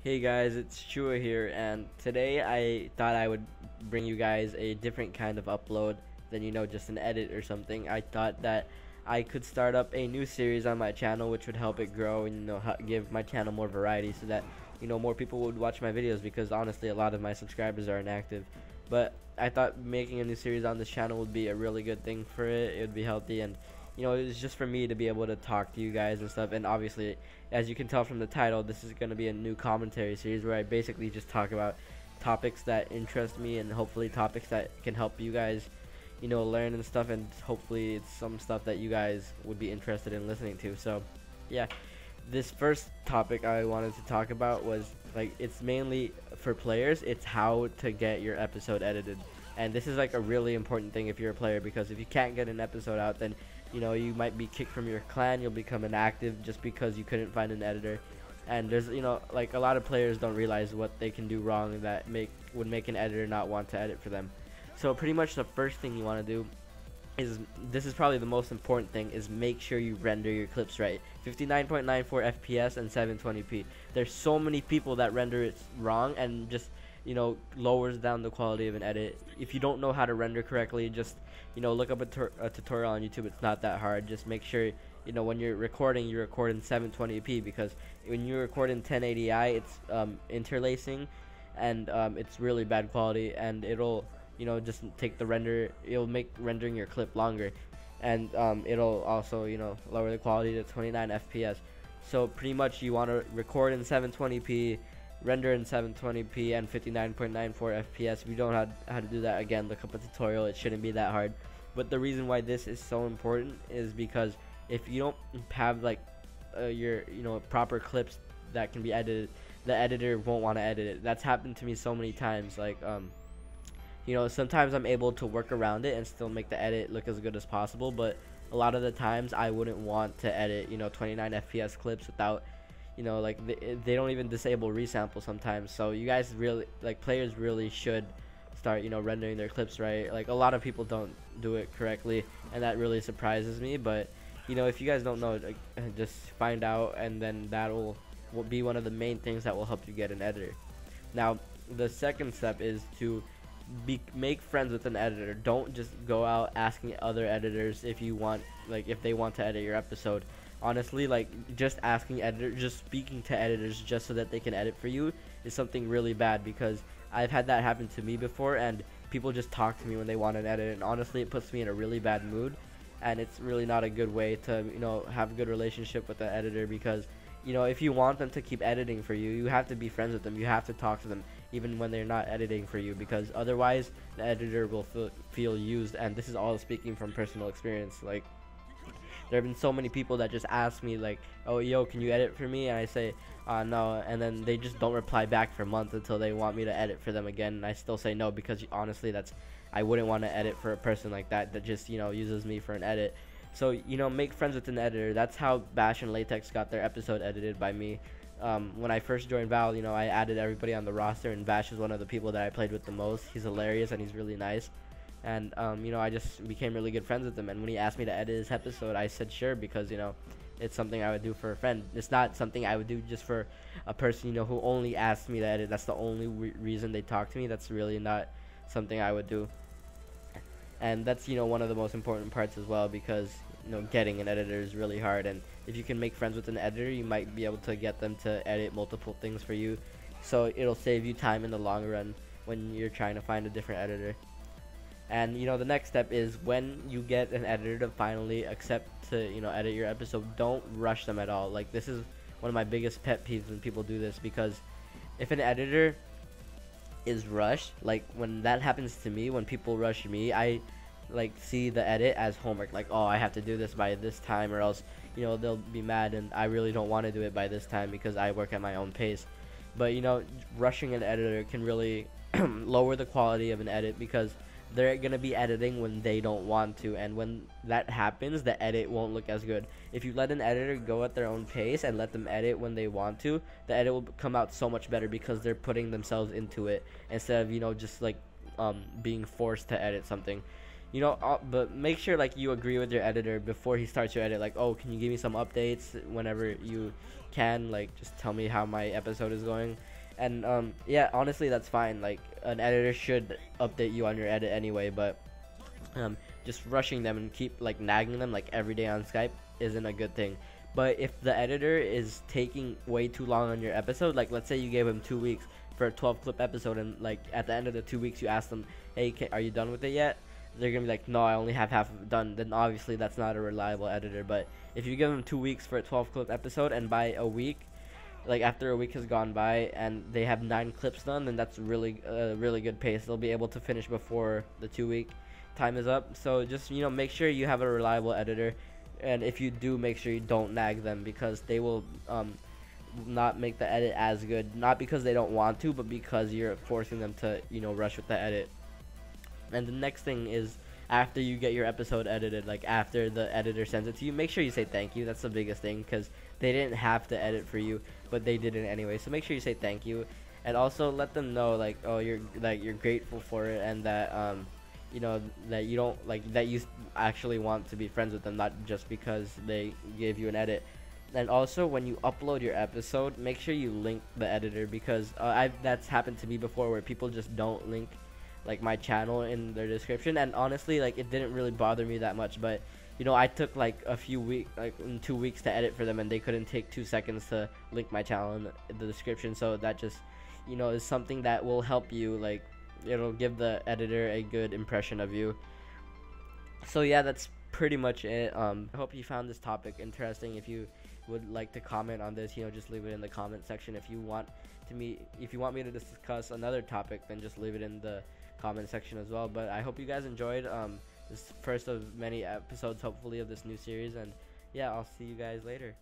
Hey guys, it's Chua here, and today I thought I would bring you guys a different kind of upload than just an edit or something. I thought that I could start up a new series on my channel which would help it grow and give my channel more variety so that more people would watch my videos, because honestly a lot of my subscribers are inactive. But I thought making a new series on this channel would be a really good thing for it. It would be healthy, and it was just for me to be able to talk to you guys and stuff. And obviously, as you can tell from the title, this is going to be a new commentary series where I basically just talk about topics that interest me, and hopefully topics that can help you guys learn and stuff, and hopefully it's some stuff that you guys would be interested in listening to. So yeah, this first topic I wanted to talk about was, like, it's mainly for players. It's how to get your episode edited, and this is like a really important thing if you're a player, because if you can't get an episode out, then you might be kicked from your clan. You'll become inactive just because you couldn't find an editor. And there's like, a lot of players don't realize what they can do wrong that would make an editor not want to edit for them. So pretty much the first thing you want to do is, this is probably the most important thing, is make sure you render your clips right. 59.94 FPS and 720p. There's so many people that render it wrong and just lowers down the quality of an edit. If you don't know how to render correctly, just look up a tutorial on YouTube. It's not that hard. Just make sure when you're recording, you record in 720p, because when you record in 1080i, it's interlacing, and it's really bad quality, and it'll just take the render. It'll make rendering your clip longer, and it'll also lower the quality to 29 FPS. So pretty much you want to record in 720p, render in 720p and 59.94 FPS. If you don't know how to do that, again, look up a tutorial. It shouldn't be that hard. But the reason why this is so important is because if you don't have like your proper clips that can be edited, the editor won't want to edit it. That's happened to me so many times. Like sometimes I'm able to work around it and still make the edit look as good as possible, but a lot of the times I wouldn't want to edit 29 FPS clips without like they don't even disable resample sometimes. So you guys really, like, players really should start rendering their clips right. Like, a lot of people don't do it correctly, and that really surprises me. But if you guys don't know, like, just find out, and then that will be one of the main things that will help you get an editor. Now the second step is to make friends with an editor. Don't just go out asking other editors if they want to edit your episode. Honestly, like, just speaking to editors just so that they can edit for you is something really bad, because I've had that happen to me before, and people just talk to me when they want an edit, and honestly it puts me in a really bad mood, and it's really not a good way to have a good relationship with the editor, because if you want them to keep editing for you, you have to be friends with them. You have to talk to them even when they're not editing for you, because otherwise the editor will feel used. And this is all speaking from personal experience. Like, there have been so many people that just ask me, like, oh, yo, can you edit for me? And I say no, and then they just don't reply back for months until they want me to edit for them again, and I still say no, because honestly I wouldn't want to edit for a person like that just uses me for an edit. So make friends with an editor. That's how Bash and Latex got their episode edited by me. When I first joined Val, I added everybody on the roster, and Bash is one of the people that I played with the most. He's hilarious and he's really nice, and I just became really good friends with him. And when he asked me to edit his episode, I said sure, because it's something I would do for a friend. It's not something I would do just for a person who only asks me to edit. That's the only reason they talk to me. That's really not something I would do. And that's one of the most important parts as well, because getting an editor is really hard, and if you can make friends with an editor, you might be able to get them to edit multiple things for you, so it'll save you time in the long run when you're trying to find a different editor. And the next step is, when you get an editor to finally accept to edit your episode, don't rush them at all. Like, this is one of my biggest pet peeves when people do this, because if an editor is rushed, like when that happens to me, when people rush me, I like see the edit as homework. Like, oh, I have to do this by this time, or else they'll be mad, and I really don't want to do it by this time because I work at my own pace. But rushing an editor can really lower the quality of an edit, because they're gonna be editing when they don't want to, and when that happens, the edit won't look as good. If you let an editor go at their own pace and let them edit when they want to, the edit will come out so much better, because they're putting themselves into it instead of just like being forced to edit something. But make sure, like, you agree with your editor before he starts your edit. Like, oh, can you give me some updates whenever you can, like, just tell me how my episode is going. And yeah, honestly, that's fine. Like, an editor should update you on your edit anyway, but just rushing them and keep like nagging them like every day on Skype isn't a good thing. But if the editor is taking way too long on your episode, like let's say you gave him 2 weeks for a 12 clip episode, and like at the end of the 2 weeks you ask them, hey, are you done with it yet? They're gonna be like, no, I only have half of it done. Then obviously that's not a reliable editor. But if you give them 2 weeks for a 12 clip episode, and by a week, like after a week has gone by and they have 9 clips done, then that's really really good pace. They'll be able to finish before the 2 week time is up. So just, you know, make sure you have a reliable editor, and if you do, make sure you don't nag them, because they will not make the edit as good, not because they don't want to, but because you're forcing them to, you know, rush with the edit. And the next thing is, after you get your episode edited, like after the editor sends it to you, make sure you say thank you. That's the biggest thing, because they didn't have to edit for you, but they did it anyway. So make sure you say thank you, and also let them know, like, oh, you're grateful for it, and that you know, that you don't, like, that you actually want to be friends with them, not just because they gave you an edit. And also, when you upload your episode, make sure you link the editor, because that's happened to me before, where people just don't link like my channel in their description. And honestly, like, it didn't really bother me that much, but you know, I took like a few weeks, like 2 weeks to edit for them, and they couldn't take 2 seconds to link my channel in the description. So that just, you know, is something that will help you, like, it'll give the editor a good impression of you. So yeah, that's pretty much it. I hope you found this topic interesting. If you would like to comment on this, you know, just leave it in the comment section. If you want me to discuss another topic, then just leave it in the comment section as well. But I hope you guys enjoyed this first of many episodes, hopefully, of this new series. And yeah, I'll see you guys later.